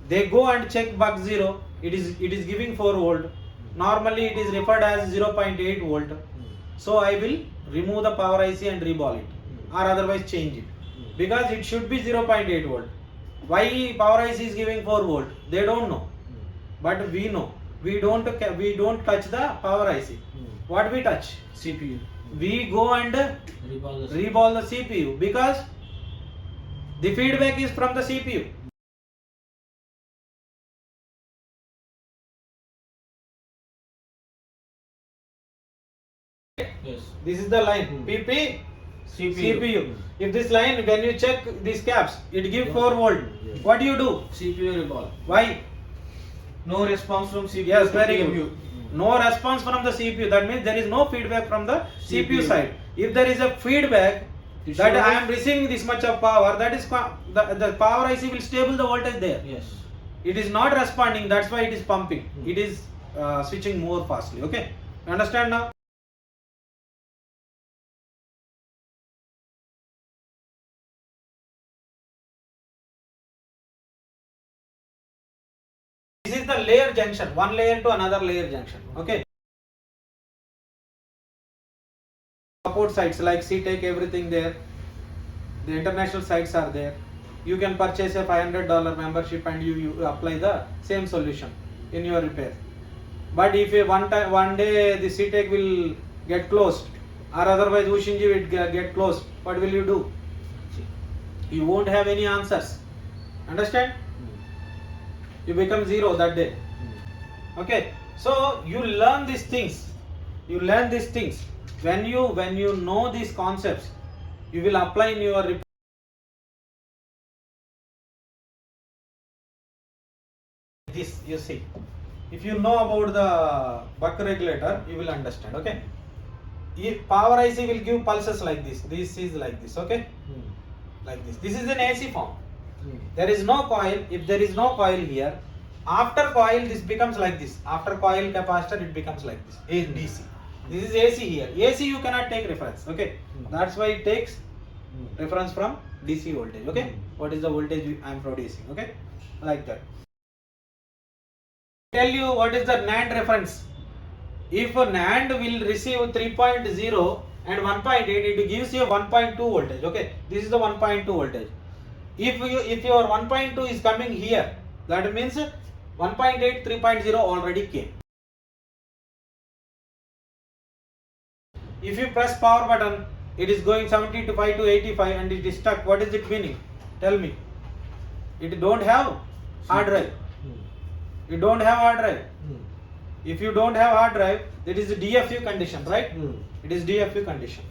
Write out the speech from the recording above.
They go and check buck 0. It is giving 4 volt. Normally it is referred as 0.8 volt. So I will remove the power IC and reball it, or otherwise change it, because it should be 0.8 volt. Why power IC is giving 4 volt? They don't know, but we know. We don't touch the power IC. What we touch? CPU. We go and reball the CPU, because the feedback is from the CPU. Yes. This is the line PP CPU. If this line, when you check these caps, it gives 4 volt. What do you do? CPU reball. Why? No response from CPU. Yes, very good. No response from the CPU. That means there is no feedback from the CPU side. If there is a feedback that I am receiving this much of power, that is the power IC will stable the voltage there. Yes. It is not responding. That's why it is pumping. It is switching more fastly. Okay, you understand now? This is the layer junction, one layer to another layer junction. Okay. Support sites like CTEC, everything there. The international sites are there. You can purchase a $500 membership and you apply the same solution in your repair. But if one day the CTEC will get closed, or otherwise Ushinji will get closed, what will you do? You won't have any answers. Understand? You become zero that day. Okay, so you learn these things. You learn these things. When you know these concepts, you will apply in your repair. This you see. If you know about the buck regulator, you will understand. Okay. If power IC will give pulses like this. This is like this. Okay. Like this. This is an AC form. There is no coil. If there is no coil here, after coil this becomes like this. After coil capacitor it becomes like this. DC. This is AC here. AC you cannot take reference. Okay. That's why it takes reference from DC voltage. Okay. What is the voltage I am producing? Okay. Like that. Tell you what is the NAND reference. If a NAND will receive 3.0 and 1.8, it gives you 1.2 voltage. Okay. This is the 1.2 voltage. If your 1.2 is coming here, that means 1.8, 3.0 already came. If you press power button, it is going 75 to 85 and it is stuck. What is it meaning? Tell me. It don't have hard drive. You don't have hard drive. If you don't have hard drive, that is the DFU condition, right? It is DFU condition.